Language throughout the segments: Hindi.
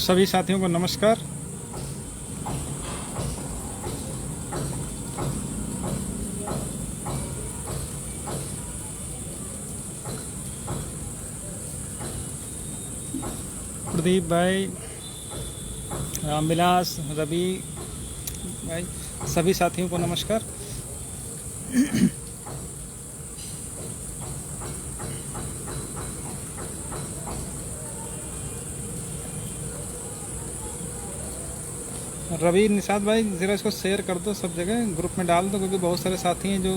सभी साथियों को नमस्कार। प्रदीप भाई, रामविलास, रवि भाई, सभी साथियों को नमस्कार। रवि, निषाद भाई, ज़रा इसको शेयर कर दो, सब जगह ग्रुप में डाल दो, क्योंकि बहुत सारे साथी हैं जो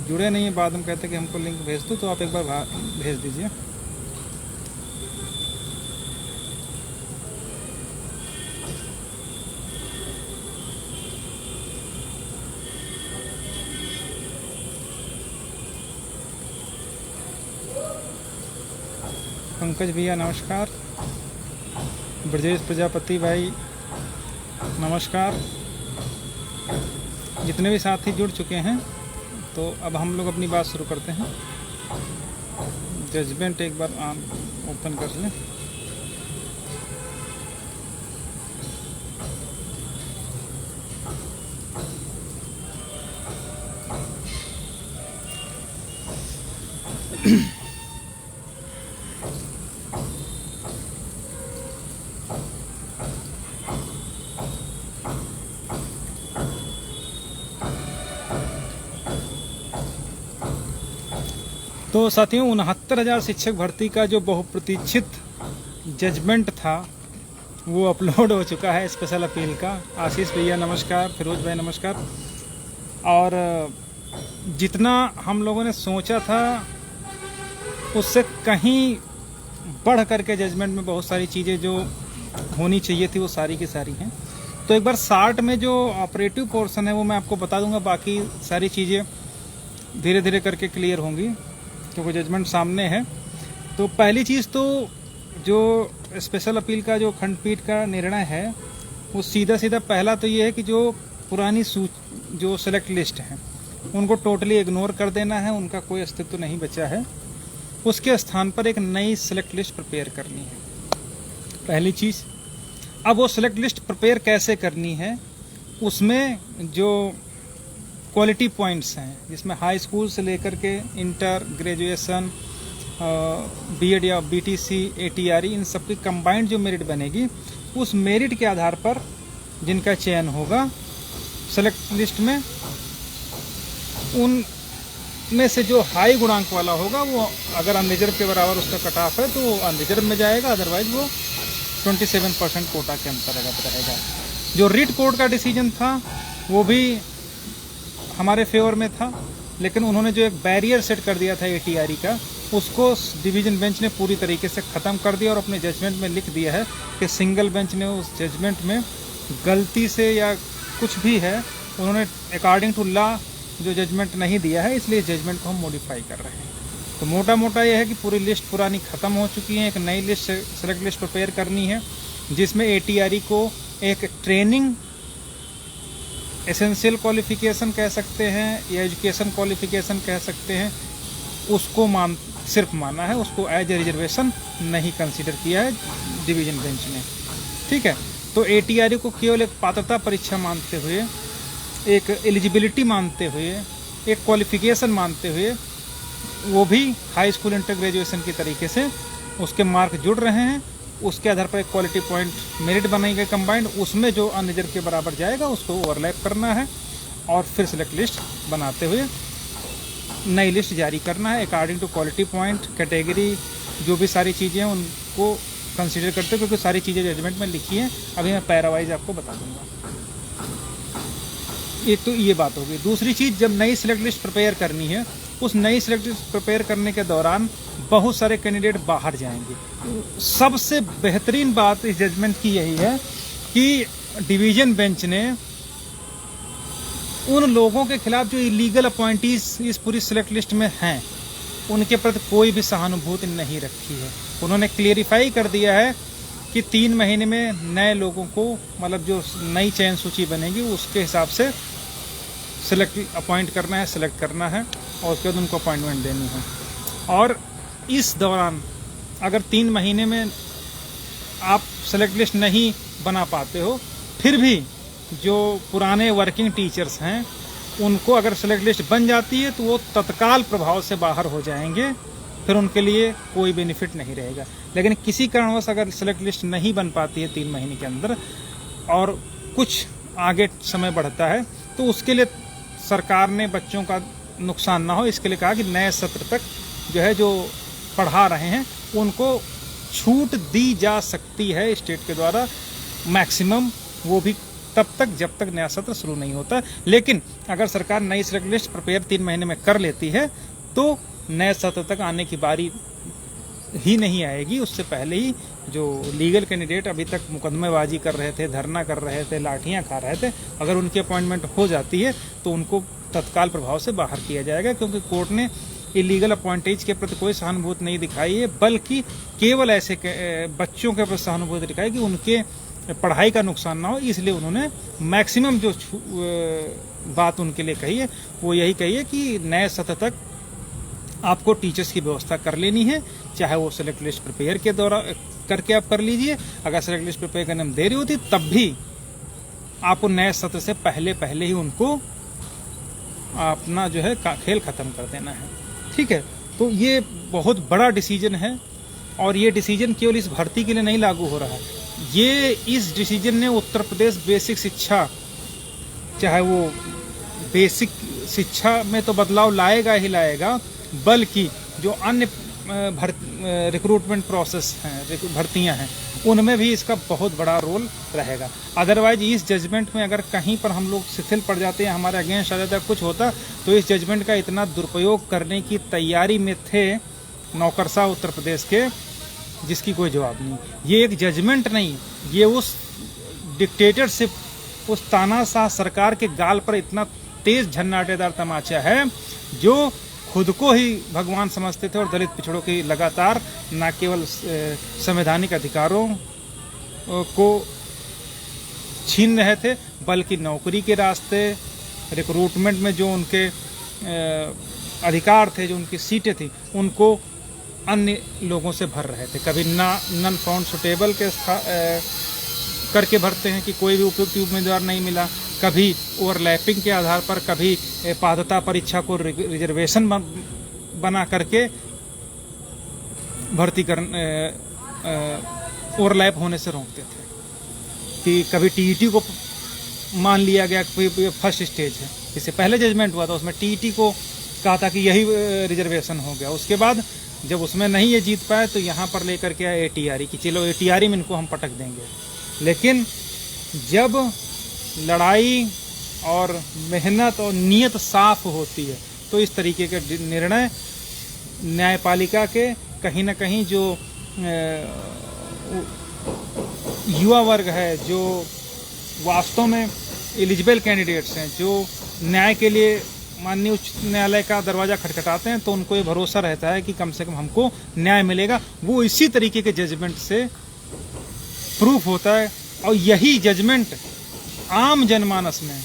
जुड़े नहीं हैं। बाद में कहते हैं कि हमको लिंक भेज दो, तो आप एक बार भेज दीजिए। पंकज भैया नमस्कार। ब्रजेश प्रजापति भाई नमस्कार। जितने भी साथी जुड़ चुके हैं, तो अब हम लोग अपनी बात शुरू करते हैं। जजमेंट एक बार ओपन कर लें। तो साथियों, 69,000 शिक्षक भर्ती का जो बहुप्रतीक्षित जजमेंट था वो अपलोड हो चुका है, स्पेशल अपील का। आशीष भैया नमस्कार, फिरोज भाई नमस्कार। और जितना हम लोगों ने सोचा था उससे कहीं बढ़ करके जजमेंट में बहुत सारी चीज़ें जो होनी चाहिए थी वो सारी की सारी हैं। तो एक बार शार्ट में जो ऑपरेटिव पोर्शन है वो मैं आपको बता दूंगा, बाकी सारी चीज़ें धीरे धीरे करके क्लियर होंगी, क्योंकि जजमेंट सामने है। तो पहली चीज़ तो जो स्पेशल अपील का जो खंडपीठ का निर्णय है वो सीधा सीधा पहला तो ये है कि जो पुरानी जो सेलेक्ट लिस्ट है उनको टोटली इग्नोर कर देना है, उनका कोई अस्तित्व नहीं बचा है। उसके स्थान पर एक नई सेलेक्ट लिस्ट प्रिपेयर करनी है, पहली चीज़। अब वो सेलेक्ट लिस्ट प्रिपेयर कैसे करनी है, उसमें जो क्वालिटी पॉइंट्स हैं, जिसमें हाई स्कूल से लेकर के इंटर, ग्रेजुएशन, बीएड या बीटीसी, एटीआरई, इन सब की कंबाइंड जो मेरिट बनेगी, उस मेरिट के आधार पर जिनका चयन होगा सेलेक्ट लिस्ट में, उन में से जो हाई गुणांक वाला होगा वो अगर अनरिजर्व के बराबर उसका कट ऑफ है तो वो अनरिजर्व में जाएगा, अदरवाइज वो 27% कोटा के अंतर्गत रहेगा। जो रिट कोर्ट का डिसीजन था वो भी हमारे फेवर में था, लेकिन उन्होंने जो एक बैरियर सेट कर दिया था एटीआरई का, उसको डिवीजन बेंच ने पूरी तरीके से ख़त्म कर दिया और अपने जजमेंट में लिख दिया है कि सिंगल बेंच ने उस जजमेंट में गलती से या कुछ भी है, उन्होंने अकॉर्डिंग टू लॉ जो जजमेंट नहीं दिया है, इसलिए जजमेंट को हम मॉडिफाई कर रहे हैं। तो मोटा मोटा यह है कि पूरी लिस्ट पुरानी ख़त्म हो चुकी है, एक नई लिस्ट सेलेक्ट लिस्ट प्रिपेयर करनी है, जिसमें एटीआरई को एक ट्रेनिंग एसेंशियल क्वालिफिकेशन कह सकते हैं या एजुकेशन क्वालिफिकेशन कह सकते हैं, उसको सिर्फ माना है, उसको एज ए रिजर्वेशन नहीं कंसीडर किया है डिवीजन बेंच ने। ठीक है, तो एटीआरई को केवल एक पात्रता परीक्षा मानते हुए, एक एलिजिबिलिटी मानते हुए, एक क्वालिफिकेशन मानते हुए, वो भी हाई स्कूल इंटर ग्रेजुएशन के तरीके से उसके मार्क जुड़ रहे हैं। उसके आधार पर एक क्वालिटी पॉइंट मेरिट बनाई गई कंबाइंड, उसमें जो अनरिजर्व के बराबर जाएगा उसको ओवरलैप करना है और फिर सेलेक्ट लिस्ट बनाते हुए नई लिस्ट जारी करना है according to quality point, category, जो भी सारी चीज़ें हैं उनको कंसीडर करते हैं, क्योंकि सारी चीज़ें जजमेंट में लिखी हैं। अभी मैं पैरावाइज आपको बता दूंगा। एक तो ये बात होगी। दूसरी चीज़, जब नई सेलेक्ट लिस्ट प्रिपेयर करनी है, उस नई सेलेक्ट लिस्ट प्रिपेयर करने के दौरान बहुत सारे कैंडिडेट बाहर जाएंगे। सबसे बेहतरीन बात इस जजमेंट की यही है कि डिवीजन बेंच ने उन लोगों के खिलाफ जो इलीगल अपॉइंटीज इस पूरी सेलेक्ट लिस्ट में हैं, उनके प्रति कोई भी सहानुभूति नहीं रखी है। उन्होंने क्लियरिफाई कर दिया है कि 3 महीने में नए लोगों को, मतलब जो नई चयन सूची बनेगी उसके हिसाब से अपॉइंट करना है, सेलेक्ट करना है और उसके बाद उनको अपॉइंटमेंट देनी है। और इस दौरान अगर 3 महीने में आप सेलेक्ट लिस्ट नहीं बना पाते हो, फिर भी जो पुराने वर्किंग टीचर्स हैं उनको अगर सेलेक्ट लिस्ट बन जाती है तो वो तत्काल प्रभाव से बाहर हो जाएंगे, फिर उनके लिए कोई बेनिफिट नहीं रहेगा। लेकिन किसी कारणवश अगर सेलेक्ट लिस्ट नहीं बन पाती है 3 महीने के अंदर और कुछ आगे समय बढ़ता है, तो उसके लिए सरकार ने बच्चों का नुकसान ना हो इसके लिए कहा कि नए सत्र तक जो है जो पढ़ा रहे हैं उनको छूट दी जा सकती है स्टेट के द्वारा मैक्सिमम, वो भी तब तक जब तक नया सत्र शुरू नहीं होता। लेकिन अगर सरकार नई सेलेक्ट लिस्ट प्रिपेयर 3 महीने में कर लेती है तो नए सत्र तक आने की बारी ही नहीं आएगी। उससे पहले ही जो लीगल कैंडिडेट अभी तक मुकदमेबाजी कर रहे थे, धरना कर रहे थे, लाठियां खा रहे थे, अगर उनकी अपॉइंटमेंट हो जाती है तो उनको तत्काल प्रभाव से बाहर किया जाएगा, क्योंकि कोर्ट ने इलीगल अपॉइंटेज के प्रति कोई सहानुभूति नहीं दिखाई है, बल्कि केवल ऐसे बच्चों के प्रति सहानुभूति दिखाई कि उनके पढ़ाई का नुकसान ना हो, इसलिए उन्होंने मैक्सिमम जो बात उनके लिए कही है वो यही कही है कि नए सत्र तक आपको टीचर्स की व्यवस्था कर लेनी है, चाहे वो सेलेक्ट लिस्ट प्रिपेयर के दौरान करके आप कर लीजिए। अगर सेलेक्ट लिस्ट प्रिपेयर करने में देरी होती तब भी आपको नए सत्र से पहले ही उनको अपना जो है खेल खत्म कर देना है। ठीक है, तो ये बहुत बड़ा डिसीजन है और ये डिसीजन केवल इस भर्ती के लिए नहीं लागू हो रहा है, ये इस डिसीजन ने उत्तर प्रदेश बेसिक शिक्षा, चाहे वो बेसिक शिक्षा में तो बदलाव लाएगा ही लाएगा, बल्कि जो अन्य रिक्रूटमेंट प्रोसेस हैं, भर्तियां हैं, उनमें भी इसका बहुत बड़ा रोल रहेगा। अदरवाइज इस जजमेंट में अगर कहीं पर हम लोग शिथिल पड़ जाते हैं, हमारे अगेंस्ट आ जाता है, कुछ होता, तो इस जजमेंट का इतना दुरुपयोग करने की तैयारी में थे नौकरशाह उत्तर प्रदेश के, जिसकी कोई जवाब नहीं। ये एक जजमेंट नहीं, ये उस डिक्टेटरशिप, उस तानाशाह सरकार के गाल पर इतना तेज झन्नाटेदार तमाचा है जो खुद को ही भगवान समझते थे और दलित पिछड़ों की लगातार न केवल संवैधानिक अधिकारों को छीन रहे थे, बल्कि नौकरी के रास्ते, रिक्रूटमेंट में जो उनके अधिकार थे, जो उनकी सीटें थी, उनको अन्य लोगों से भर रहे थे। कभी नन फाउंड सुटेबल के करके भरते हैं कि कोई भी उपयुक्त उम्मीदवार नहीं मिला, कभी ओवरलैपिंग के आधार पर, कभी पात्रता परीक्षा को रिजर्वेशन बना करके भर्ती कर ओवरलैप होने से रोकते थे। कि कभी टीईटी को मान लिया गया कि फर्स्ट स्टेज है, इससे पहले जजमेंट हुआ था उसमें टीईटी को कहा था कि यही रिजर्वेशन हो गया। उसके बाद जब उसमें नहीं ये जीत पाए तो यहाँ पर लेकर के आए एटीआरई की, चलो एटीआरई में इनको हम पटक देंगे। लेकिन जब लड़ाई और मेहनत और नीयत साफ होती है तो इस तरीके के निर्णय न्यायपालिका के कहीं ना कहीं जो युवा वर्ग है, जो वास्तव में एलिजिबल कैंडिडेट्स हैं, जो न्याय के लिए माननीय उच्च न्यायालय का दरवाज़ा खटखटाते हैं, तो उनको ये भरोसा रहता है कि कम से कम हमको न्याय मिलेगा। वो इसी तरीके के जजमेंट से प्रूफ होता है और यही जजमेंट आम जनमानस में,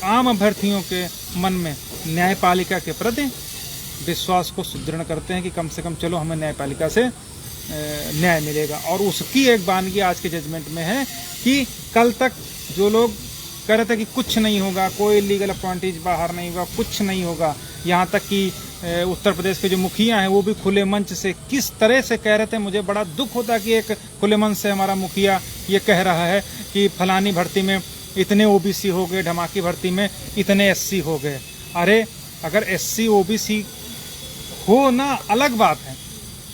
आम अभ्यर्थियों के मन में न्यायपालिका के प्रति विश्वास को सुदृढ़ करते हैं कि कम से कम चलो हमें न्यायपालिका से न्याय मिलेगा। और उसकी एक बानगी आज के जजमेंट में है कि कल तक जो लोग कह रहे थे कि कुछ नहीं होगा, कोई लीगल अपॉइंटेज बाहर नहीं होगा, कुछ नहीं होगा, यहाँ तक कि उत्तर प्रदेश के जो मुखिया हैं वो भी खुले मंच से किस तरह से कह रहे थे। मुझे बड़ा दुख होता कि एक खुले मंच से हमारा मुखिया ये कह रहा है कि फलानी भर्ती में इतने ओबीसी हो गए, ढमाकी भर्ती में इतने एससी हो गए। अरे अगर एससी ओबीसी हो ना अलग बात है,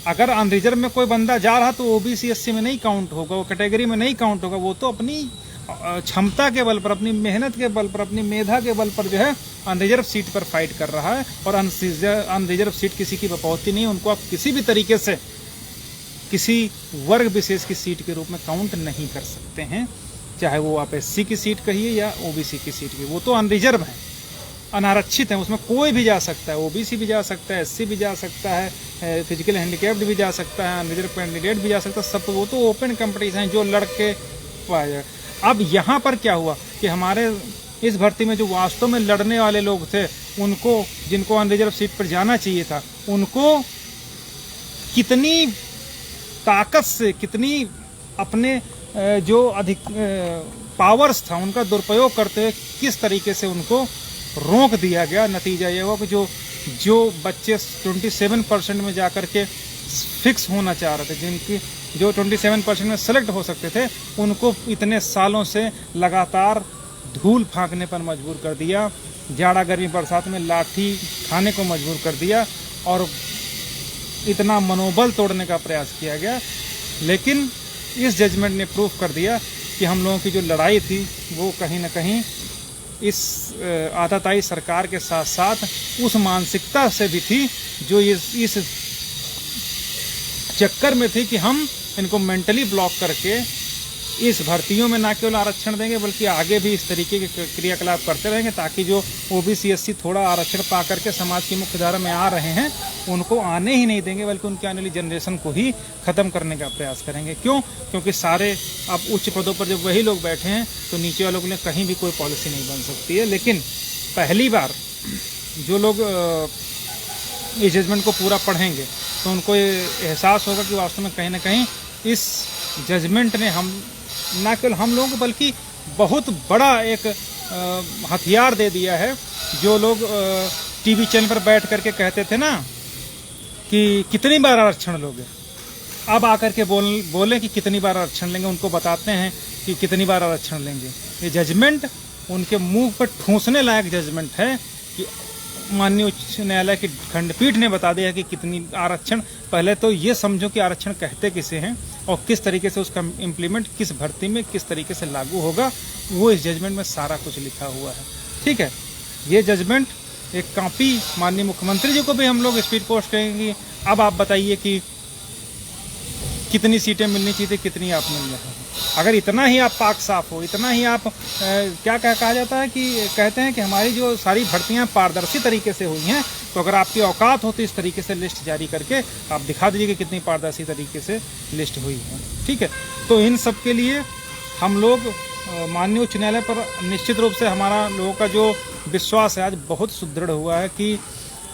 अगर अनरिजर्व में कोई बंदा जा रहा तो ओबीसी एससी में नहीं काउंट होगा, वो कैटेगरी में नहीं काउंट होगा। वो तो अपनी क्षमता के बल पर, अपनी मेहनत के बल पर, अपनी मेधा के बल पर जो है अनरिजर्व सीट पर फाइट कर रहा है। और अनरिजर्व सीट किसी की बपौती नहीं, उनको आप किसी भी तरीके से किसी वर्ग विशेष की सीट के रूप में काउंट नहीं कर सकते हैं, चाहे वो आप एससी की सीट कहिए या ओबीसी की सीट की। वो तो अनरिजर्व है, अनारक्षित है, उसमें कोई भी जा सकता है, ओबीसी भी जा सकता है, एससी भी जा सकता है, फिजिकल हैंडीकैप्ड भी जा सकता है, अनरिजर्व कैंडिडेट भी जा सकता है, सब। वो तो ओपन कंपटीशन है, जो लड़के पाए। अब यहाँ पर क्या हुआ कि हमारे इस भर्ती में जो वास्तव में लड़ने वाले लोग थे, उनको, जिनको अनरिजर्व सीट पर जाना चाहिए था, उनको कितनी ताकत से, कितनी अपने जो अधिक पावर्स था उनका दुरुपयोग करते हुए किस तरीके से उनको रोक दिया गया। नतीजा ये हुआ कि जो बच्चे 27% में जाकर के फिक्स होना चाह रहे थे, जिनकी जो 27% में सेलेक्ट हो सकते थे, उनको इतने सालों से लगातार धूल फांकने पर मजबूर कर दिया, जाड़ा गर्मी बरसात में लाठी खाने को मजबूर कर दिया और इतना मनोबल तोड़ने का प्रयास किया गया। लेकिन इस जजमेंट ने प्रूफ कर दिया कि हम लोगों की जो लड़ाई थी वो कहीं ना कहीं इस आताताई सरकार के साथ साथ उस मानसिकता से भी थी जो इस चक्कर में थी कि हम इनको मेंटली ब्लॉक करके इस भर्तियों में ना केवल आरक्षण देंगे बल्कि आगे भी इस तरीके के क्रियाकलाप करते रहेंगे ताकि जो ओबीसी एससी थोड़ा आरक्षण पा करके समाज की मुख्य धारा में आ रहे हैं उनको आने ही नहीं देंगे, बल्कि उनकी आने वाली जनरेशन को ही खत्म करने का प्रयास करेंगे। क्यों? क्योंकि सारे अब उच्च पदों पर जब वही लोग बैठे हैं तो नीचे वालों के लिए कहीं भी कोई पॉलिसी नहीं बन सकती है। लेकिन पहली बार जो लोग इस जजमेंट को पूरा पढ़ेंगे तो उनको ये एहसास होगा कि वास्तव में कहीं ना कहीं इस जजमेंट ने हम ना केवल हम लोगों को बल्कि बहुत बड़ा एक हथियार दे दिया है। जो लोग टीवी चैनल पर बैठ करके कहते थे ना कि कितनी बार आरक्षण लोगे, अब आकर के बोले कि कितनी बार आरक्षण लेंगे, उनको बताते हैं कि कितनी बार आरक्षण लेंगे। ये जजमेंट उनके मुंह पर ठूंसने लायक जजमेंट है कि माननीय उच्च न्यायालय की खंडपीठ ने बता दिया कि कितनी आरक्षण। पहले तो ये समझो कि आरक्षण कहते किसे हैं और किस तरीके से उसका इम्प्लीमेंट किस भर्ती में किस तरीके से लागू होगा, वो इस जजमेंट में सारा कुछ लिखा हुआ है। ठीक है, ये जजमेंट एक कॉपी माननीय मुख्यमंत्री जी को भी हम लोग स्पीड पोस्ट करेंगे। अब आप बताइए कि कितनी सीटें मिलनी चाहिए, कितनी आप मिल रहे हैं। अगर इतना ही आप पाक साफ हो, इतना ही आप क्या कहा जाता है कि कहते हैं कि हमारी जो सारी भर्तियां पारदर्शी तरीके से हुई हैं, तो अगर आपकी औकात हो तो इस तरीके से लिस्ट जारी करके आप दिखा दीजिए कि कितनी पारदर्शी तरीके से लिस्ट हुई है। ठीक है, तो इन सब के लिए हम लोग माननीय उच्च न्यायालय पर निश्चित रूप से हमारा लोगों का जो विश्वास है आज बहुत सुदृढ़ हुआ है कि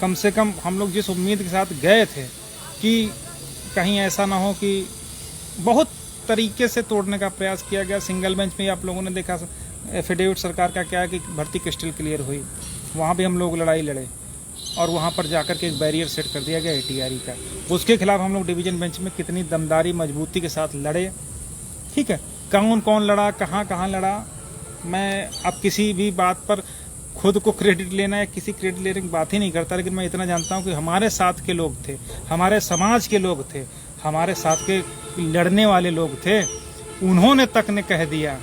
कम से कम हम लोग जिस उम्मीद के साथ गए थे कि कहीं ऐसा ना हो कि बहुत तरीके से तोड़ने का प्रयास किया गया। सिंगल बेंच में आप लोगों ने देखा एफिडेविट सरकार का क्या है कि भर्ती क्रिस्टल क्लियर हुई, वहाँ भी हम लोग लड़ाई लड़े और वहाँ पर जाकर के एक बैरियर सेट कर दिया गया एटीआरई का। उसके खिलाफ हम लोग डिवीजन बेंच में कितनी दमदारी मजबूती के साथ लड़े। ठीक है, कौन कौन लड़ा, कहाँ कहाँ लड़ा, मैं अब किसी भी बात पर खुद को क्रेडिट लेना या किसी क्रेडिट लेने की बात ही नहीं करता, लेकिन मैं इतना जानता हूँ कि हमारे साथ के लोग थे, हमारे समाज के लोग थे, हमारे साथ के लड़ने वाले लोग थे, उन्होंने तक ने कह दिया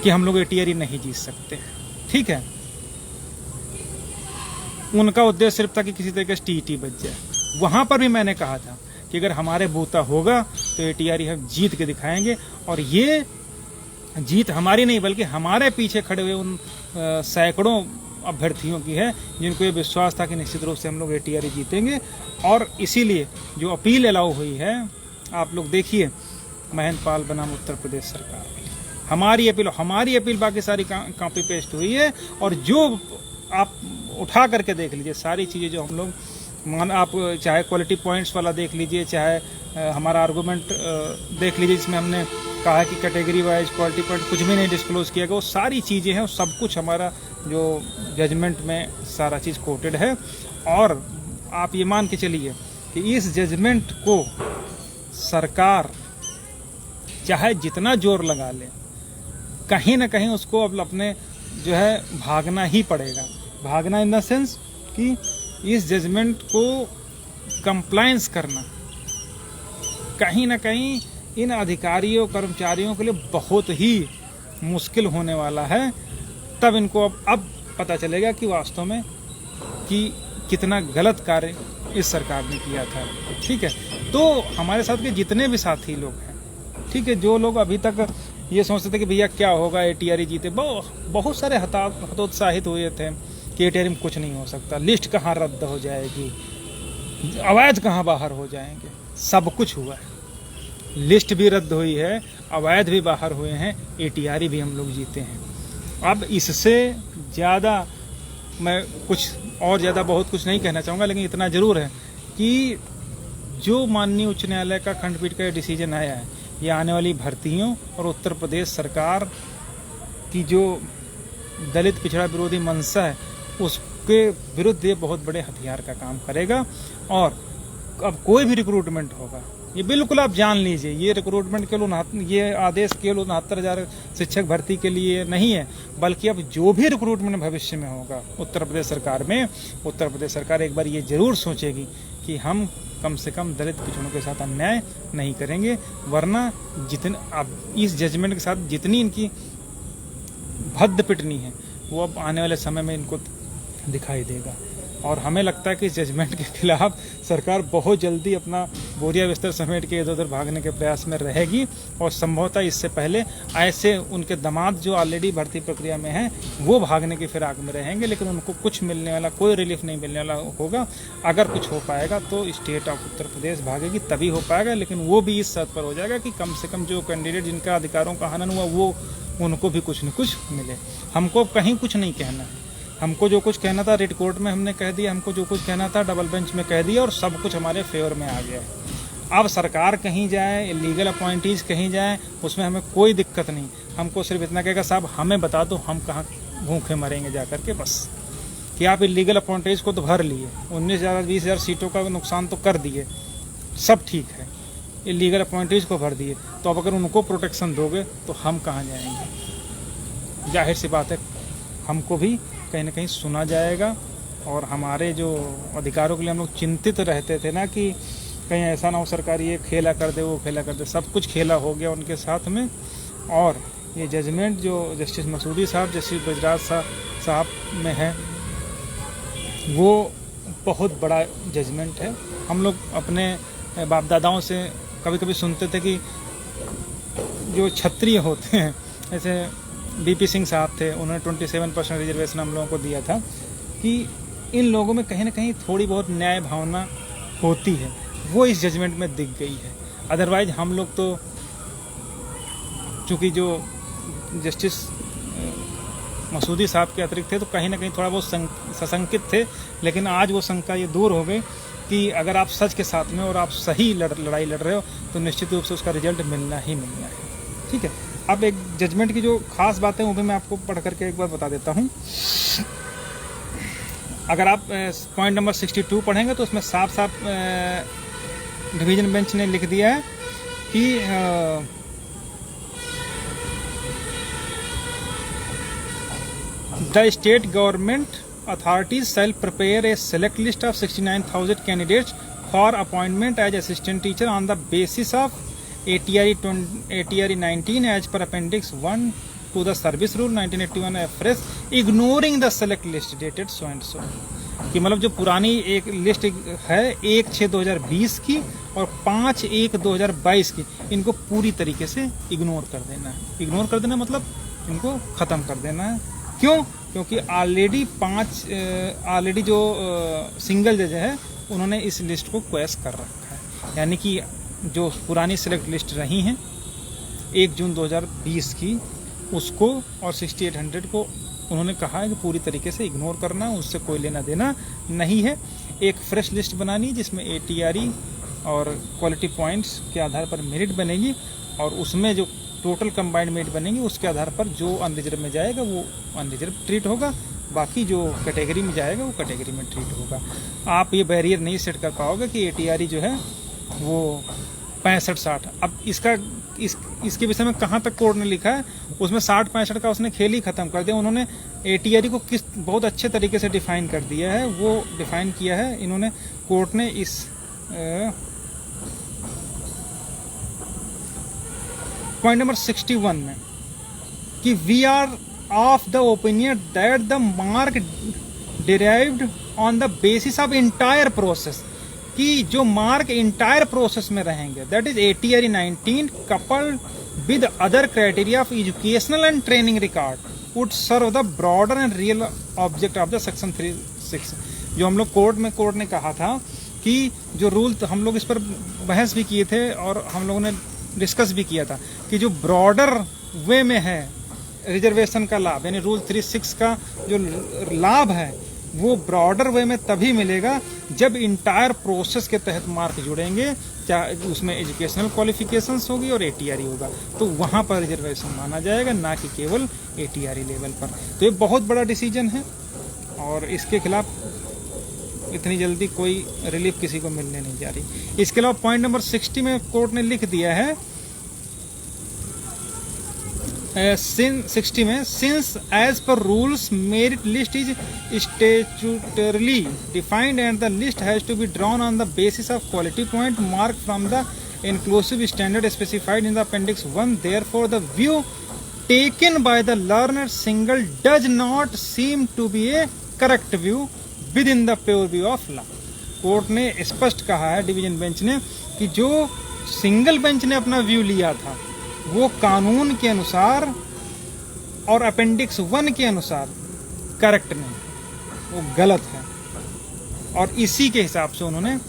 कि हम लोग एटीआरई नहीं जीत सकते। ठीक है, उनका उद्देश्य सिर्फ था कि किसी तरीके से टीटी बच जाए। वहां पर भी मैंने कहा था कि अगर हमारे बूता होगा तो एटीआरई हम जीत के दिखाएंगे, और ये जीत हमारी नहीं बल्कि हमारे पीछे खड़े हुए उन सैकड़ों अभ्यर्थियों की है जिनको ये विश्वास था कि निश्चित रूप से हम लोग एटीआरई जीतेंगे। और इसीलिए जो अपील अलाउ हुई है, आप लोग देखिए, महेंद्र पाल बनाम उत्तर प्रदेश सरकार, हमारी अपील बाकी सारी कॉपी पेस्ट हुई है। और जो आप उठा करके देख लीजिए सारी चीज़ें जो हम लोग आप चाहे क्वालिटी पॉइंट्स वाला देख लीजिए, चाहे हमारा आर्गूमेंट देख लीजिए जिसमें हमने कहा कि कैटेगरी वाइज क्वालिटी पॉइंट कुछ भी नहीं डिस्क्लोज किया गया, वो सारी चीज़ें हैं, सब कुछ हमारा जो जजमेंट में सारा चीज़ कोटेड है। और आप ये मान के चलिए कि इस जजमेंट को सरकार चाहे जितना जोर लगा ले, कहीं ना कहीं उसको अब अपने जो है भागना ही पड़ेगा। भागना इन द सेंस कि इस जजमेंट को कंप्लायंस करना कहीं ना कहीं इन अधिकारियों कर्मचारियों के लिए बहुत ही मुश्किल होने वाला है। तब इनको अब पता चलेगा कि वास्तव में कि कितना गलत कार्य इस सरकार ने किया था। ठीक है, तो हमारे साथ के जितने भी साथी लोग हैं, ठीक है, जो लोग अभी तक ये सोचते थे कि भैया क्या होगा एटीआरई जीते, बहुत सारे हतोत्साहित हुए थे कि एटीआरई में कुछ नहीं हो सकता, लिस्ट कहाँ रद्द हो जाएगी, अवैध कहाँ बाहर हो जाएंगे। सब कुछ हुआ है, लिस्ट भी रद्द हुई है, अवैध भी बाहर हुए हैं, एटीआरई भी हम लोग जीते हैं। अब इससे ज़्यादा मैं कुछ और ज़्यादा बहुत कुछ नहीं कहना चाहूँगा, लेकिन इतना ज़रूर है कि जो माननीय उच्च न्यायालय का खंडपीठ का डिसीजन आया है, ये आने वाली भर्तियों और उत्तर प्रदेश सरकार की जो दलित पिछड़ा विरोधी मंशा है उसके विरुद्ध ये बहुत बड़े हथियार का काम करेगा। और अब कोई भी रिक्रूटमेंट होगा, ये बिल्कुल आप जान लीजिए, ये रिक्रूटमेंट केवल ये आदेश केवल 69,000 शिक्षक भर्ती के लिए नहीं है, बल्कि अब जो भी रिक्रूटमेंट भविष्य में होगा उत्तर प्रदेश सरकार में, उत्तर प्रदेश सरकार एक बार ये जरूर सोचेगी कि हम कम से कम दलित पिछड़ों के साथ अन्याय नहीं करेंगे, वरना अब इस जजमेंट के साथ जितनी इनकी भद्द पिटनी है वो अब आने वाले समय में इनको दिखाई देगा। और हमें लगता है कि इस जजमेंट के खिलाफ सरकार बहुत जल्दी अपना बोरिया बिस्तर समेट के इधर उधर भागने के प्रयास में रहेगी, और संभवतः इससे पहले ऐसे उनके दामाद जो ऑलरेडी भर्ती प्रक्रिया में हैं वो भागने की फिराक में रहेंगे, लेकिन उनको कुछ मिलने वाला, कोई रिलीफ नहीं मिलने वाला होगा। अगर कुछ हो पाएगा तो स्टेट ऑफ उत्तर प्रदेश भागेगी, तभी हो पाएगा, लेकिन वो भी इस शर्त पर हो जाएगा कि कम से कम जो कैंडिडेट जिनका अधिकारों का हनन हुआ वो उनको भी कुछ न कुछ मिले। हमको कहीं कुछ नहीं कहना है, हमको जो कुछ कहना था रिट कोर्ट में हमने कह दिया, हमको जो कुछ कहना था डबल बेंच में कह दिया, और सब कुछ हमारे फेवर में आ गया है। अब सरकार कहीं जाए, लीगल अपॉइंटीज कहीं जाए, उसमें हमें कोई दिक्कत नहीं। हमको सिर्फ इतना कहेगा साहब हमें बता दो हम कहाँ भूखे मरेंगे जा करके, बस कि आप इलीगल अपॉइंटीज को तो भर लिए, 19,000 20,000 सीटों का नुकसान तो कर दिए, सब ठीक है, इलीगल अपॉइंटीज को भर दिए, तो अब अगर उनको प्रोटेक्शन दोगे तो हम कहाँ जाएंगे। जाहिर सी बात है हमको भी कहीं ना कहीं सुना जाएगा, और हमारे जो अधिकारों के लिए हम लोग चिंतित रहते थे ना कि कहीं ऐसा ना हो सरकार ये खेला कर दे वो खेला कर दे, सब कुछ खेला हो गया उनके साथ में। और ये जजमेंट जो जस्टिस मसूदी साहब, जस्टिस बजराज साहब में है वो बहुत बड़ा जजमेंट है। हम लोग अपने बाप दादाओं से कभी कभी सुनते थे कि जो क्षत्रिय होते हैं, ऐसे बीपी सिंह साहब थे, उन्होंने 27% रिजर्वेशन हम लोगों को दिया था, कि इन लोगों में कहीं ना कहीं थोड़ी बहुत न्याय भावना होती है, वो इस जजमेंट में दिख गई है। अदरवाइज हम लोग तो चूँकि जो जस्टिस मसूदी साहब के अतिरिक्त थे तो कहीं ना कहीं थोड़ा बहुत सशंकित थे, लेकिन आज वो शंका ये दूर हो गई कि अगर आप सच के साथ में और आप सही लड़ाई लड़ रहे हो तो निश्चित रूप से उसका रिजल्ट मिलना ही मिलना है। ठीक है, अब एक जजमेंट की जो खास बातें वो भी मैं आपको पढ़ करके एक बार बता देता हूँ। अगर आप पॉइंट नंबर 62 पढ़ेंगे तो उसमें साफ साफ डिवीजन बेंच ने लिख दिया है कि the state government authorities shall prepare a select list of 69,000 candidates for appointment as assistant teacher on the basis of ATRE 19 as per appendix 1 to the service rule 1981 FRS, ignoring the select list dated so and so। कि मतलब जो पुरानी एक लिस्ट है 1/6/2020 की और 5/1/2022 की, इनको पूरी तरीके से इग्नोर कर देना है। इग्नोर कर देना मतलब इनको ख़त्म कर देना है। क्यों? क्योंकि ऑलरेडी जो सिंगल जज है उन्होंने इस लिस्ट को क्वेश कर रखा है, यानी कि जो पुरानी सिलेक्ट लिस्ट रही हैं 1 जून 2020 की उसको और 6800 को उन्होंने कहा है कि पूरी तरीके से इग्नोर करना है, उससे कोई लेना देना नहीं है। एक फ्रेश लिस्ट बनानी जिसमें ATRE और क्वालिटी पॉइंट्स के आधार पर मेरिट बनेगी, और उसमें जो टोटल कंबाइंड मेरिट बनेगी उसके आधार पर जो अनरिजर्व में जाएगा वो अनरिजर्व ट्रीट होगा, बाकी जो कैटेगरी में जाएगा वो कैटेगरी में ट्रीट होगा। आप ये बैरियर नहीं सेट कर पाओगे कि ATRE जो है वो 65-60। अब इसके विषय में कहाँ तक कोर्ट ने लिखा है, उसमें 60-65 का उसने खेल ही खत्म कर दिया। उन्होंने ATRE को किस बहुत अच्छे तरीके से डिफाइन कर दिया है, वो डिफाइन किया है इन्होंने, कोर्ट ने इस पॉइंट नंबर 61 में कि we are of the opinion that the mark derived on the basis of entire process, कि जो मार्क इंटायर प्रोसेस में रहेंगे that is ATRE 19 coupled with other criteria of educational and training record would serve the broader and real object of the section 36। जो हम लोग कोर्ट ने कहा था कि जो रूल, हम लोग इस पर बहस भी किए थे और हम लोगों ने डिस्कस भी किया था कि जो ब्रॉडर वे में है रिजर्वेशन का लाभ, यानी रूल 36 का जो लाभ है वो ब्रॉडर वे में तभी मिलेगा जब इंटायर प्रोसेस के तहत मार्क जुड़ेंगे, उसमें एजुकेशनल क्वालिफिकेशंस होगी और ATRE होगा, तो वहाँ पर रिजर्वेशन माना जाएगा, ना कि केवल ATRE लेवल पर। तो ये बहुत बड़ा डिसीजन है और इसके खिलाफ इतनी जल्दी कोई रिलीफ किसी को मिलने नहीं जा रही। इसके अलावा पॉइंट नंबर 60 में कोर्ट ने लिख दिया है 60 में, since as per rules merit list is statutorily defined and the list has to be drawn on the basis of quality point mark from the inclusive standard specified in the appendix 1, therefore the view taken by the learner single does not seem to be a correct view within the purview of law. Court ने स्पष्ट कहा है, डिवीजन बेंच ने, कि जो सिंगल बेंच ने अपना व्यू लिया था वो कानून के अनुसार और अपेंडिक्स 1 के अनुसार करेक्ट नहीं, वो गलत है। और इसी के हिसाब से उन्होंने,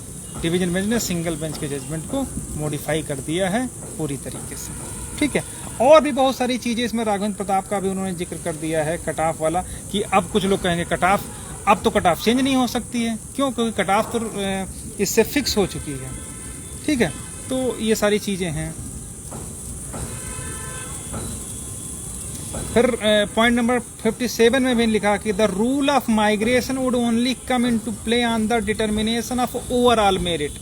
डिवीजन बेंच ने सिंगल बेंच के जजमेंट को मॉडिफाई कर दिया है पूरी तरीके से। ठीक है, और भी बहुत सारी चीजें इसमें राघवेंद्र प्रताप का भी उन्होंने जिक्र कर दिया है, कट ऑफ वाला, कि अब कुछ लोग कहेंगे कट ऑफ, अब तो कट ऑफ चेंज नहीं हो सकती है, क्यों? क्योंकि कट ऑफ तो इससे फिक्स हो चुकी है। ठीक है, तो ये सारी चीजें हैं। फिर पॉइंट नंबर 57 में भी लिखा कि the rule of migration would only come into play on the determination of overall merit.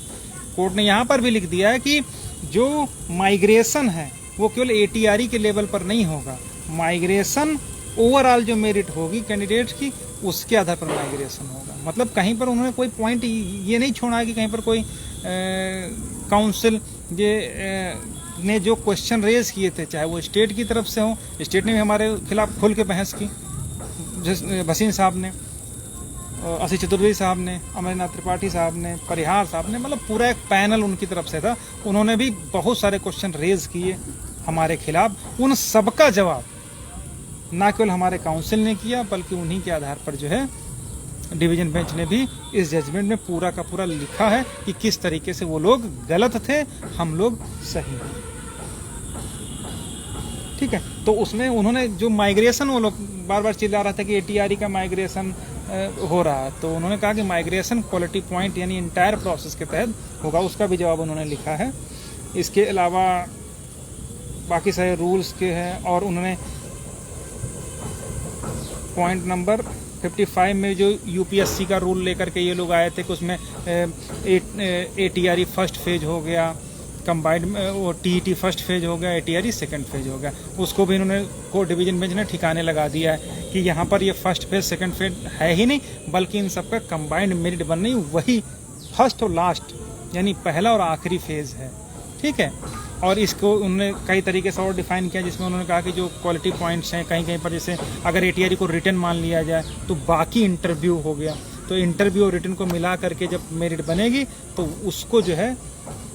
Court ने यहाँ पर भी लिख दिया है कि जो माइग्रेशन है वो केवल ATRE के लेवल पर नहीं होगा, माइग्रेशन ओवरऑल जो मेरिट होगी कैंडिडेट की, उसके आधार पर माइग्रेशन होगा। मतलब कहीं पर उन्होंने कोई पॉइंट ये नहीं छोड़ा कि कहीं पर कोई काउंसिल ने जो क्वेश्चन रेज किए थे, चाहे वो स्टेट की तरफ से हो, स्टेट ने भी हमारे खिलाफ खुल के बहस की, भसीन साहब ने, असी चतुर्वेदी साहब ने, अमरनाथ त्रिपाठी साहब ने, परिहार साहब ने, मतलब पूरा एक पैनल उनकी तरफ से था। उन्होंने भी बहुत सारे क्वेश्चन रेज किए हमारे खिलाफ। उन सबका जवाब ना केवल हमारे काउंसिल ने किया, बल्कि उन्हीं के आधार पर जो है डिवीजन बेंच ने भी इस जजमेंट में पूरा का पूरा लिखा है कि किस तरीके से वो लोग गलत थे, हम लोग सही हैं। ठीक है, तो उसमें उन्होंने जो माइग्रेशन, वो लोग बार बार चिल्ला रहा था कि ATRE का माइग्रेशन हो रहा है, तो उन्होंने कहा कि माइग्रेशन क्वालिटी पॉइंट यानी इंटायर प्रोसेस के तहत होगा, उसका भी जवाब उन्होंने लिखा है। इसके अलावा बाकी सारे रूल्स के हैं, और उन्होंने पॉइंट नंबर 55 में जो UPSC का रूल लेकर के ये लोग आए थे कि उसमें ATRE फर्स्ट फेज हो गया, कंबाइंड वो TET फर्स्ट फेज हो गया, ATRE सेकंड फेज हो गया, उसको भी इन्होंने को डिवीजन बेंच ने ठिकाने लगा दिया है कि यहाँ पर ये फर्स्ट फेज सेकंड फेज है ही नहीं, बल्कि इन सबका कंबाइंड मेरिट बन नहीं, वही फर्स्ट और लास्ट यानी पहला और आखिरी फेज है। ठीक है, और इसको उन्होंने कई तरीके से और डिफाइन किया, जिसमें उन्होंने कहा कि जो क्वालिटी पॉइंट्स हैं, कहीं कहीं पर जैसे अगर ATRE को रिटर्न मान लिया जाए तो बाकी इंटरव्यू हो गया, तो इंटरव्यू और रिटर्न को मिला करके जब मेरिट बनेगी तो उसको जो है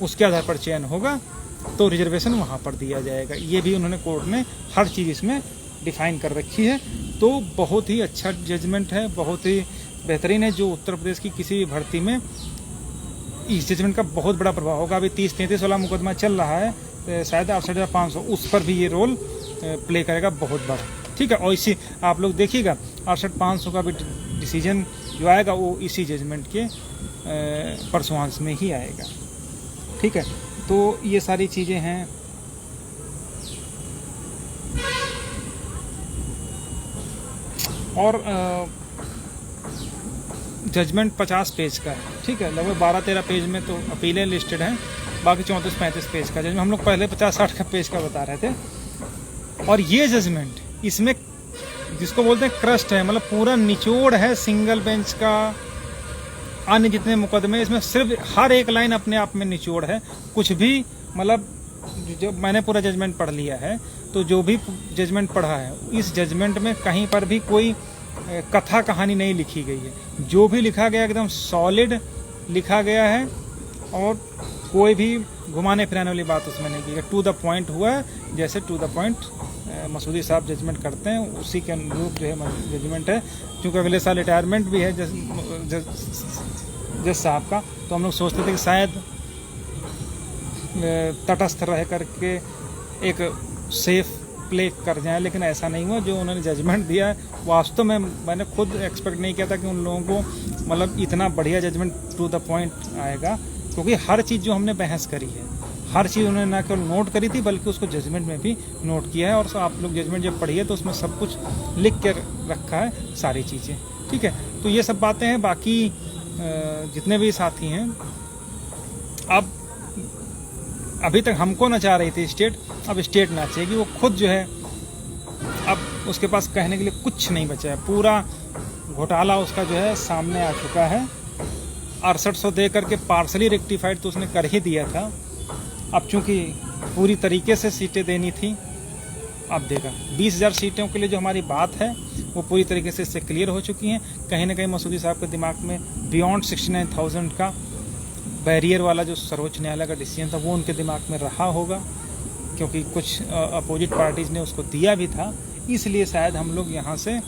उसके आधार पर चयन होगा, तो रिजर्वेशन वहाँ पर दिया जाएगा। ये भी उन्होंने कोर्ट ने हर चीज़ इसमें डिफाइन कर रखी है। तो बहुत ही अच्छा जजमेंट है, बहुत ही बेहतरीन है, जो उत्तर प्रदेश की किसी भी भर्ती में इस जजमेंट का बहुत बड़ा प्रभाव होगा। अभी 30-33 वाला मुकदमा चल रहा है, शायद 68,500, उस पर भी ये रोल प्ले करेगा बहुत बड़ा। ठीक है, और इसी आप लोग देखिएगा 68,500 का भी डिसीजन जो आएगा वो इसी जजमेंट के परसुआंस में ही आएगा। ठीक है, तो ये सारी चीज़ें हैं। और जजमेंट 50 पेज का है। ठीक है, लगभग 12-13 पेज में तो अपीलें लिस्टेड हैं, बाकी 34-35 पेज का जजमेंट। हम लोग पहले 50-60 का पेज का बता रहे थे। और ये जजमेंट, इसमें जिसको बोलते हैं क्रस्ट है, मतलब पूरा निचोड़ है सिंगल बेंच का। अन्य जितने मुकदमे, इसमें सिर्फ हर एक लाइन अपने आप में निचोड़ है। कुछ भी मतलब जो मैंने पूरा जजमेंट पढ़ लिया है, तो जो भी जजमेंट पढ़ा है, इस जजमेंट में कहीं पर भी कोई कथा कहानी नहीं लिखी गई है। जो भी लिखा गया एकदम सॉलिड लिखा गया है, और कोई भी घुमाने फिराने वाली बात उसमें नहीं की है। टू द पॉइंट हुआ है, जैसे टू द पॉइंट मसूदी साहब जजमेंट करते हैं उसी के अनुरूप जो है जजमेंट है। क्योंकि अगले साल रिटायरमेंट भी है जज साहब का, तो हम लोग सोचते थे कि शायद तटस्थ रह करके एक सेफ प्ले कर जाए, लेकिन ऐसा नहीं हुआ। जो उन्होंने जजमेंट दिया है, वास्तव में मैंने खुद एक्सपेक्ट नहीं किया था कि उन लोगों को मतलब इतना बढ़िया जजमेंट टू द पॉइंट आएगा। क्योंकि हर चीज़ जो हमने बहस करी है, हर चीज़ उन्होंने ना केवल नोट करी थी बल्कि उसको जजमेंट में भी नोट किया है। और आप लोग जजमेंट जब पढ़िए तो उसमें सब कुछ लिख कर रखा है, सारी चीज़ें, ठीक है। तो ये सब बातें हैं। बाकी जितने भी साथी हैं, अब अभी तक हमको नचा रही थी स्टेट, अब स्टेट नाचेगी। वो खुद जो है अब उसके पास कहने के लिए कुछ नहीं बचा है। पूरा घोटाला उसका जो है सामने आ चुका है। 6800 दे करके पार्सली रेक्टिफाइड तो उसने कर ही दिया था। अब चूंकि पूरी तरीके से सीटें देनी थी, अब देगा 20,000 सीटों के लिए जो हमारी बात है वो पूरी तरीके से इससे क्लियर हो चुकी हैं। कहीं ना कहीं मसूदी साहब के दिमाग में बियॉन्ड 69,000 का बैरियर वाला जो सर्वोच्च न्यायालय का डिसीजन था वो उनके दिमाग में रहा होगा, क्योंकि कुछ अपोजिट पार्टीज ने उसको दिया भी था। इसलिए शायद हम लोग यहाँ से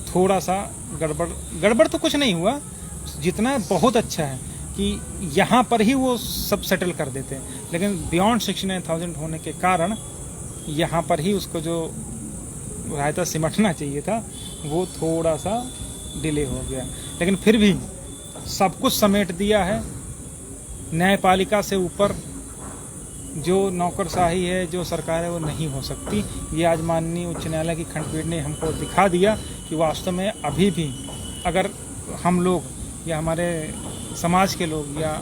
थोड़ा सा गड़बड़ तो कुछ नहीं हुआ, जितना बहुत अच्छा है कि यहाँ पर ही वो सब सेटल कर देते हैं। लेकिन बियॉन्ड 69,000 होने के कारण यहाँ पर ही उसको जो रायता सिमटना चाहिए था वो थोड़ा सा डिले हो गया। लेकिन फिर भी सब कुछ समेट दिया है। न्यायपालिका से ऊपर जो नौकरशाही है, जो सरकार है, वो नहीं हो सकती। ये आज माननीय उच्च न्यायालय की खंडपीठ ने हमको दिखा दिया कि वास्तव में अभी भी अगर हम लोग या हमारे समाज के लोग या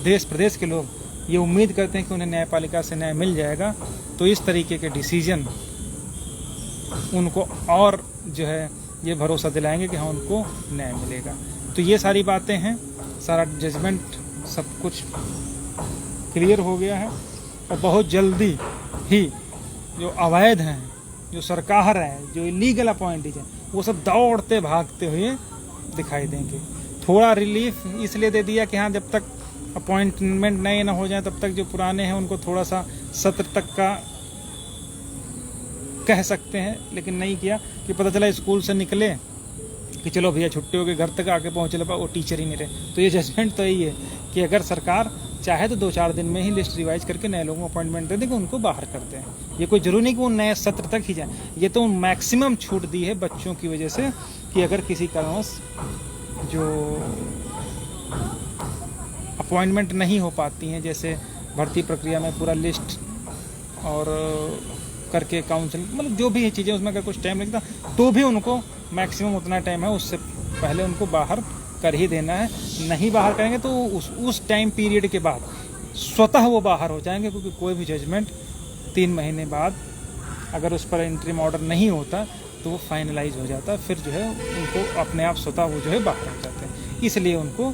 देश प्रदेश के लोग ये उम्मीद करते हैं कि उन्हें न्यायपालिका से न्याय मिल जाएगा, तो इस तरीके के डिसीजन उनको और जो है ये भरोसा दिलाएंगे कि हाँ उनको न्याय मिलेगा। तो ये सारी बातें हैं, सारा जजमेंट सब कुछ क्लियर हो गया है। और बहुत जल्दी ही जो अवैध हैं, जो सरकार है, जो इलीगल अपॉइंटीज हैं, वो सब दौड़ते भागते हुए दिखाई देंगे। थोड़ा रिलीफ इसलिए दे दिया कि हाँ जब तक अपॉइंटमेंट नए ना हो जाए तब तक जो पुराने हैं उनको थोड़ा सा सत्र तक का कह सकते हैं, लेकिन नहीं किया कि पता चला स्कूल से निकले कि चलो भैया छुट्टी हो गई, घर तक आके पहुँचे वो टीचर ही नहीं रहे। तो ये जजमेंट तो यही है कि अगर सरकार चाहे तो 2-4 दिन में ही लिस्ट रिवाइज करके नए लोगों को अपॉइंटमेंट दे देंगे, उनको बाहर करते हैं। ये कोई जरूरी नहीं कि वो नए सत्र तक ही जाए। ये तो मैक्सिमम छूट दी है बच्चों की वजह से कि अगर किसी कारणवश जो अपॉइंटमेंट नहीं हो पाती हैं, जैसे भर्ती प्रक्रिया में पूरा लिस्ट और करके काउंसलिंग, मतलब जो भी है चीज़ें, उसमें अगर कुछ टाइम लगता तो भी उनको मैक्सिमम उतना टाइम है उससे पहले उनको बाहर कर ही देना है। नहीं बाहर करेंगे तो उस टाइम पीरियड के बाद स्वतः वो बाहर हो जाएंगे, क्योंकि कोई भी जजमेंट 3 महीने बाद अगर उस पर इंटरिम ऑर्डर नहीं होता तो वो फाइनलाइज हो जाता है। फिर जो है उनको अपने आप स्वतः वो जो है बाहर हो जाते हैं। इसलिए उनको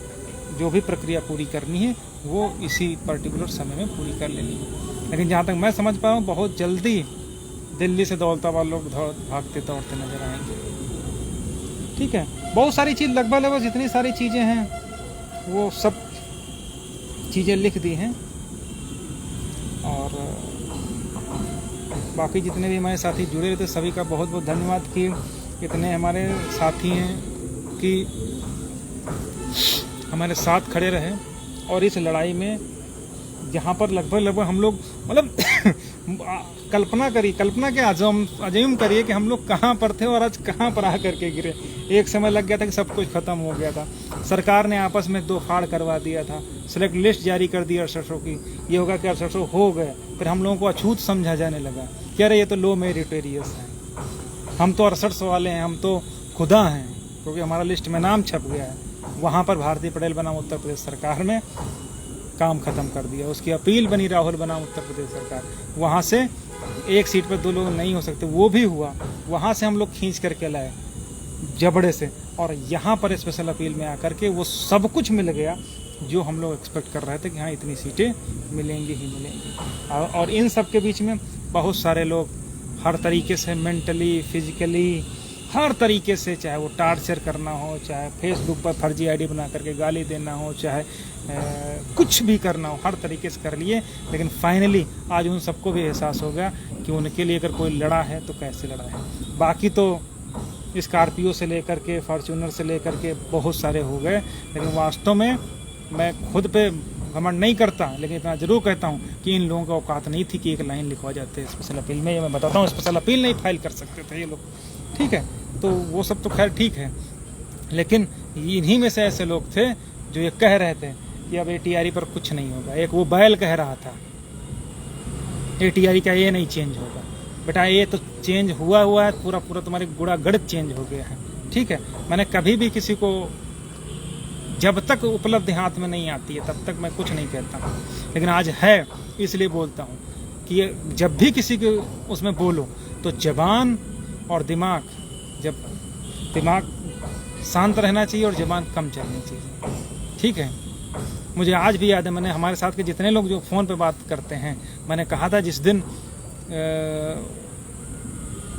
जो भी प्रक्रिया पूरी करनी है वो इसी पर्टिकुलर समय में पूरी कर लेनी है। लेकिन जहाँ तक मैं समझ पाया हूँ बहुत जल्दी दिल्ली से दौलताबाद लोग भागते दौड़ते नजर आएंगे। ठीक है, बहुत सारी चीज़ लगभग जितनी सारी चीज़ें हैं वो सब चीज़ें लिख दी हैं। और बाकी जितने भी हमारे साथी जुड़े रहते सभी का बहुत बहुत धन्यवाद कि इतने हमारे साथी हैं कि हमारे साथ खड़े रहे। और इस लड़ाई में जहाँ पर लगभग हम लोग मतलब कल्पना के अजूम करिए कि हम लोग कहाँ पर थे और आज कहाँ पर आ करके गिरे। एक समय लग गया था कि सब कुछ खत्म हो गया था, सरकार ने आपस में 2 फाड़ करवा दिया था, सिलेक्ट लिस्ट जारी कर दी 6800 की, ये होगा कि 6800 हो गए। फिर हम लोगों को अछूत समझा जाने लगा कि अरे ये तो लो मेरिटोरियस है, हम तो 6800 वाले हैं, हम तो खुदा हैं, क्योंकि हमारा लिस्ट में नाम छप गया है। वहाँ पर भारती पटेल बनाम उत्तर प्रदेश सरकार ने काम खत्म कर दिया। उसकी अपील बनी राहुल बनाम उत्तर प्रदेश सरकार, वहाँ से 1 सीट पर 2 लोग नहीं हो सकते, वो भी हुआ। वहाँ से हम लोग खींच करके लाए जबड़े से, और यहाँ पर स्पेशल अपील में आकर के वो सब कुछ मिल गया जो हम लोग एक्सपेक्ट कर रहे थे कि हाँ इतनी सीटें मिलेंगी ही मिलेंगी। और इन सब के बीच में बहुत सारे लोग हर तरीके से मेंटली, फिजिकली, हर तरीके से, चाहे वो टार्चर करना हो, चाहे फेसबुक पर फर्जी आईडी बना करके गाली देना हो, चाहे कुछ भी करना हो, हर तरीके से कर लिए। लेकिन फाइनली आज उन सबको भी एहसास हो गया कि उनके लिए अगर कोई लड़ा है तो कैसे लड़ा है। बाकी तो स्कॉर्पियो से लेकर के, फॉर्च्यूनर से लेकर के बहुत सारे हो गए। लेकिन वास्तव में मैं खुद पे घमंड नहीं करता, लेकिन इतना जरूर कहता हूँ कि इन लोगों का औकात नहीं थी कि एक लाइन लिखवा जाते स्पेशल अपील में। ये मैं बताता हूँ, स्पेशल अपील नहीं फाइल कर सकते थे ये लोग। ठीक है, तो वो सब तो खैर ठीक है, लेकिन इन्हीं में से ऐसे लोग थे जो ये कह रहे थे कि अब ATRE पर कुछ नहीं होगा। एक वो बैल कह रहा था ATRE का ये नहीं चेंज होगा, बेटा ये तो चेंज हुआ है, पूरा पूरा तुम्हारे गुड़ा गढ़ चेंज हो गया है। ठीक है, मैंने कभी भी किसी को, जब तक उपलब्धि हाथ में नहीं आती है तब तक मैं कुछ नहीं कहता, लेकिन आज है इसलिए बोलता हूँ कि जब भी किसी के उसमें बोलो तो जबान और दिमाग, जब दिमाग शांत रहना चाहिए और जबान कम चलनी चाहिए। ठीक है, मुझे आज भी याद है, मैंने हमारे साथ के जितने लोग जो फ़ोन पे बात करते हैं, मैंने कहा था जिस दिन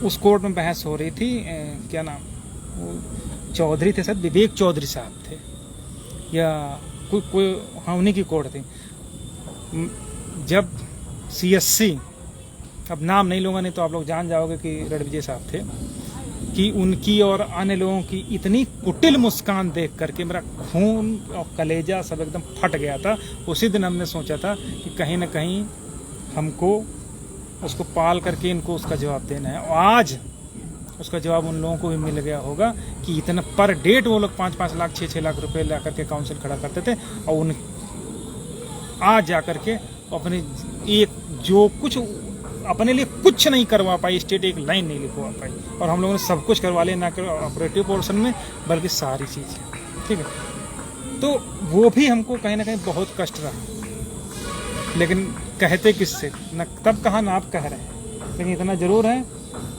उस कोर्ट में बहस हो रही थी, क्या नाम, वो चौधरी थे, सर विवेक चौधरी साहब थे या कोई हाँ उन्हीं की कोर्ट थी। जब CSC, अब नाम नहीं लूँगा नहीं तो आप लोग जान जाओगे कि रणविजय साहब थे, कि उनकी और अन्य लोगों की इतनी कुटिल मुस्कान देख करके मेरा खून और कलेजा सब एकदम फट गया था। उसी दिन हमने सोचा था कि कहीं ना कहीं हमको उसको पाल करके इनको उसका जवाब देना है, और आज उसका जवाब उन लोगों को भी मिल गया होगा कि इतना पर डेट वो लोग 5-5 लाख 6-6 लाख रुपए ला करके काउंसिल खड़ा करते थे, और उन आज जा करके अपने एक जो कुछ अपने लिए कुछ नहीं करवा पाई, स्टेट एक लाइन नहीं लिखवा पाई, और हम लोगों ने सब कुछ करवा लिया, ना केवल ऑपरेटिव पोर्शन में बल्कि सारी चीज़ें। ठीक है, तो वो भी हमको कहीं ना कहीं बहुत कष्ट रहा, लेकिन कहते किससे, न तब कहा ना आप कह रहे हैं, लेकिन इतना ज़रूर है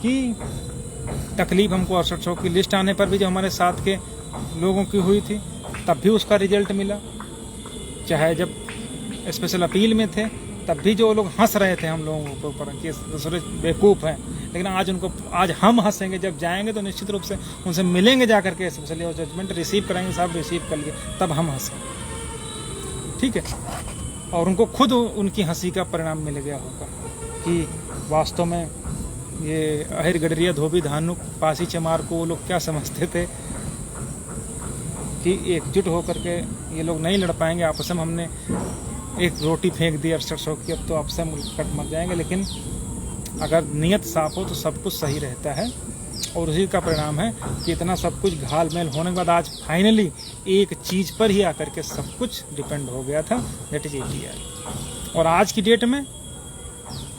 कि तकलीफ हमको 6800 की लिस्ट आने पर भी जो हमारे साथ के लोगों की हुई थी तब भी उसका रिजल्ट मिला, चाहे जब स्पेशल अपील में थे तब भी जो लोग हंस रहे थे हम लोगों के ऊपर कि दूसरे बेवकूफ़ हैं, लेकिन आज हम हंसेंगे, जब जाएंगे तो निश्चित रूप से उनसे मिलेंगे जा करके स्पेशली और जजमेंट रिसीव कराएंगे, साहब रिसीव कर लिए, तब हम हंसेंगे। ठीक है, और उनको खुद उनकी हंसी का परिणाम मिल गया होगा कि वास्तव में ये अहिर गडरिया धोबी धानुक पासी चमार को वो लोग क्या समझते थे कि एकजुट होकर के ये लोग नहीं लड़ पाएंगे आपस में। हमने एक रोटी फेंक दी 6800 की, अब तो आपस में कट मर जाएंगे, लेकिन अगर नीयत साफ हो तो सब कुछ सही रहता है, और उसी का परिणाम है कि इतना सब कुछ घाल मेल होने के बाद आज फाइनली एक चीज़ पर ही आकर के सब कुछ डिपेंड हो गया था, दैट इज ATRE। और आज की डेट में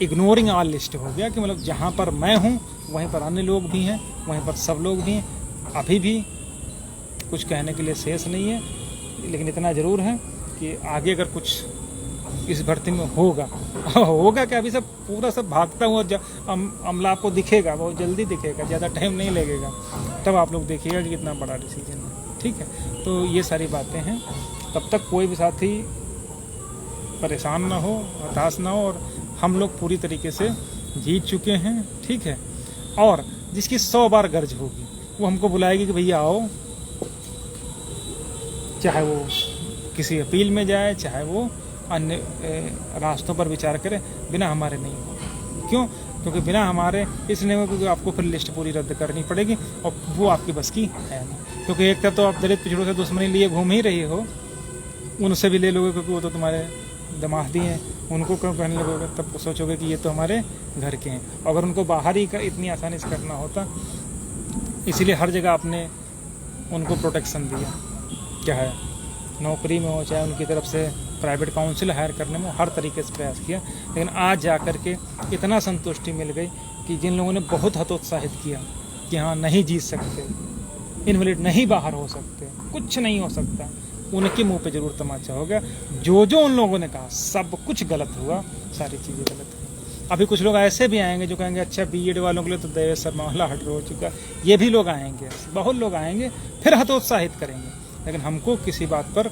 इग्नोरिंग ऑल लिस्ट हो गया कि मतलब जहाँ पर मैं हूँ वहीं पर अन्य लोग भी हैं, वहीं पर सब लोग भी हैं। अभी भी कुछ कहने के लिए शेष नहीं है, लेकिन इतना ज़रूर है कि आगे अगर कुछ इस भर्ती में होगा क्या, अभी सब पूरा सब भागता हुआ अमला आपको दिखेगा, बहुत जल्दी दिखेगा, ज़्यादा टाइम नहीं लगेगा, तब आप लोग देखिएगा कि कितना बड़ा डिसीजन है। ठीक है, तो ये सारी बातें हैं, तब तक कोई भी साथी परेशान ना हो, हताश ना हो, और हम लोग पूरी तरीके से जीत चुके हैं। ठीक है, और जिसकी 100 बार गर्ज होगी वो हमको बुलाएगी कि भैया आओ, चाहे वो किसी अपील में जाए, चाहे वो अन्य रास्तों पर विचार करें, बिना हमारे नहीं होगा। क्यों? क्योंकि बिना हमारे इसलिए होगा क्योंकि आपको फिर लिस्ट पूरी रद्द करनी पड़ेगी, और वो आपकी बस की है नहीं। क्योंकि एक तरफ तो आप दलित पिछड़ों से दुश्मनी लिए घूम ही रही हो, उनसे भी ले लोगे क्योंकि वो तो तुम्हारे दमादी हैं, उनको क्यों कहने लगोगे, तब सोचोगे कि ये तो हमारे घर के हैं। अगर उनको बाहर ही इतनी आसानी से करना होता, इसीलिए हर जगह आपने उनको प्रोटेक्शन दिया, क्या है नौकरी में हो, चाहे उनकी तरफ से प्राइवेट काउंसिल हायर करने में, हर तरीके से प्रयास किया। लेकिन आज जा कर के इतना संतुष्टि मिल गई कि जिन लोगों ने बहुत हतोत्साहित किया कि हाँ नहीं जीत सकते, इनवैलिड नहीं बाहर हो सकते, कुछ नहीं हो सकता, उनके मुंह पे जरूर तमाचा हो गया। जो उन लोगों ने कहा सब कुछ गलत हुआ, सारी चीज़ें गलत हुई। अभी कुछ लोग ऐसे भी आएंगे जो कहेंगे अच्छा BED वालों के लिए तो देवेश शर्मा वाला हट हो चुका, ये भी लोग आएंगे, बहुत लोग आएंगे, फिर हतोत्साहित करेंगे। लेकिन हमको किसी बात पर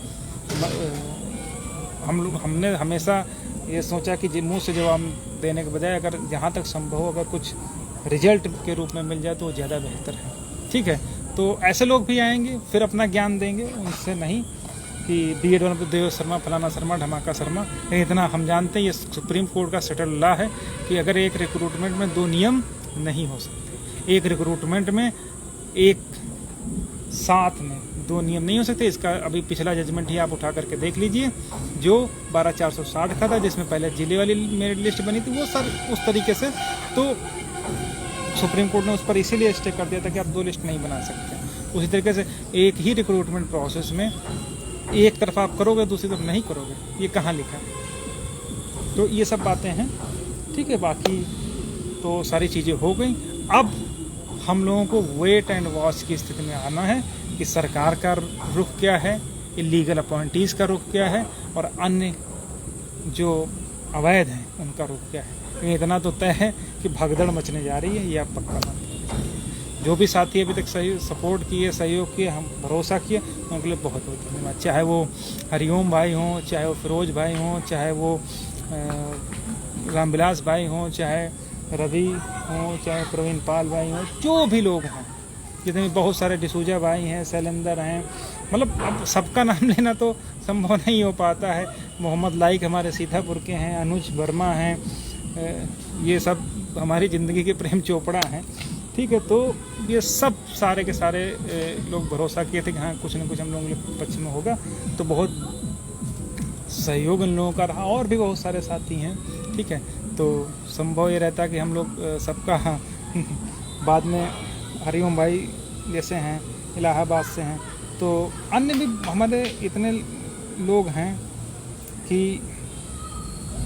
हमने हमेशा ये सोचा कि मुंह से जवाब देने के बजाय अगर जहाँ तक संभव हो अगर कुछ रिजल्ट के रूप में मिल जाए तो वो ज़्यादा बेहतर है। ठीक है, तो ऐसे लोग भी आएंगे, फिर अपना ज्ञान देंगे, उनसे नहीं कि BED वालों पर देवेश शर्मा, फलाना शर्मा, ढमाका शर्मा। लेकिन इतना हम जानते हैं ये सुप्रीम कोर्ट का सेटल लॉ है कि अगर एक रिक्रूटमेंट में 2 नियम नहीं हो सकते, एक रिक्रूटमेंट में एक साथ में 2 नियम नहीं हो सकते। इसका अभी पिछला जजमेंट ही आप उठा करके देख लीजिए, जो 12460 का था, जिसमें पहले जिले वाली मेरिट लिस्ट बनी थी, वो सर उस तरीके से तो सुप्रीम कोर्ट ने उस पर इसीलिए स्टे कर दिया था कि आप 2 लिस्ट नहीं बना सकते। उसी तरीके से एक ही रिक्रूटमेंट प्रोसेस में एक तरफ आप करोगे दूसरी तरफ नहीं करोगे, ये कहाँ लिखा है? तो ये सब बातें हैं, ठीक है। बाकी तो सारी चीज़ें हो गई। अब हम लोगों को वेट एंड वॉच की स्थिति में आना है कि सरकार का रुख क्या है, इलीगल अपॉइंटीज़ का रुख क्या है, और अन्य जो अवैध हैं उनका रुख क्या है। इतना तो तय है कि भगदड़ मचने जा रही है, ये आप पक्का मान लीजिए। जो भी साथी अभी तक सही सपोर्ट किए, सहयोग किए, हम भरोसा किए, उनके लिए बहुत बहुत धन्यवाद। चाहे वो हरिओम भाई हों, चाहे वो फिरोज भाई हों, चाहे वो रामविलास भाई हों, चाहे रवि हों, चाहे प्रवीण पाल भाई हों, जो भी लोग हैं, जितने भी बहुत सारे डिसूजा भाई हैं, शैलेंदर हैं, मतलब अब सबका नाम लेना तो संभव नहीं हो पाता है। मोहम्मद लाइक हमारे सीतापुर के हैं, अनुज वर्मा हैं, ये सब हमारी ज़िंदगी के प्रेम चोपड़ा हैं, ठीक है। तो ये सब सारे के सारे लोग भरोसा किए थे कि हाँ कुछ न कुछ हम लोगों के पक्ष में होगा, तो बहुत सहयोग इन लोगों का रहा। और भी बहुत सारे साथी हैं, ठीक है। तो संभव ये रहता कि हम लोग सबका बाद में हरिओम भाई जैसे हैं, इलाहाबाद से हैं, तो अन्य भी हमारे इतने लोग हैं कि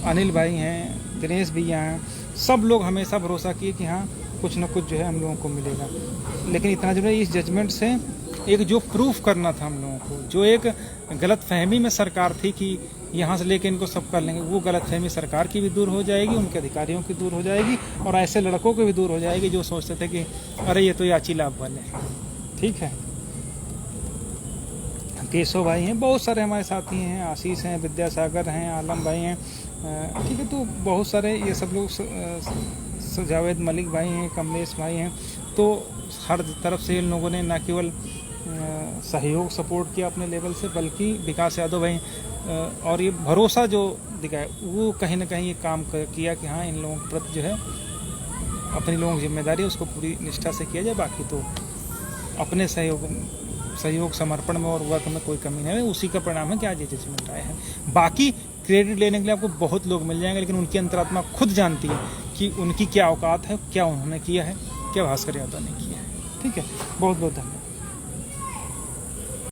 अनिल भाई हैं, दिनेश भैया हैं, सब लोग हमेशा भरोसा किए कि हाँ कुछ न कुछ जो है हम लोगों को मिलेगा। लेकिन इतना जो है इस जजमेंट से एक जो प्रूफ करना था हम लोगों को, जो एक गलत फहमी में सरकार थी कि यहाँ से लेके इनको सब कर लेंगे, वो गलत फहमी सरकार की भी दूर हो जाएगी, उनके अधिकारियों की दूर हो जाएगी, और ऐसे लड़कों की भी दूर हो जाएगी जो सोचते थे कि अरे ये तो याची लाभ वाले हैं, ठीक है। केशव भाई हैं, बहुत सारे हमारे साथी हैं, आशीष हैं, विद्यासागर हैं, आलम भाई हैं, ठीक है। तो बहुत सारे ये सब लोग, जावेद मलिक भाई हैं, कमलेश भाई हैं, तो हर तरफ से इन लोगों ने न केवल सहयोग सपोर्ट किया अपने लेवल से, बल्कि विकास यादव भाई और ये भरोसा जो दिखाया, वो कहीं ना कहीं ये काम किया कि हाँ इन लोगों के प्रति जो है अपनी लोगों की जिम्मेदारी है उसको पूरी निष्ठा से किया जाए। बाकी तो अपने सहयोग समर्पण में और वर्क में कोई कमी नहीं है, उसी का परिणाम है कि आज ये जजमेंट आए हैं। बाकी क्रेडिट लेने के लिए आपको बहुत लोग मिल जाएंगे, लेकिन उनकी अंतरात्मा खुद जानती है कि उनकी क्या औकात है, क्या उन्होंने किया है, क्या भास्कर यादव ने किया है, ठीक है। बहुत बहुत धन्यवाद।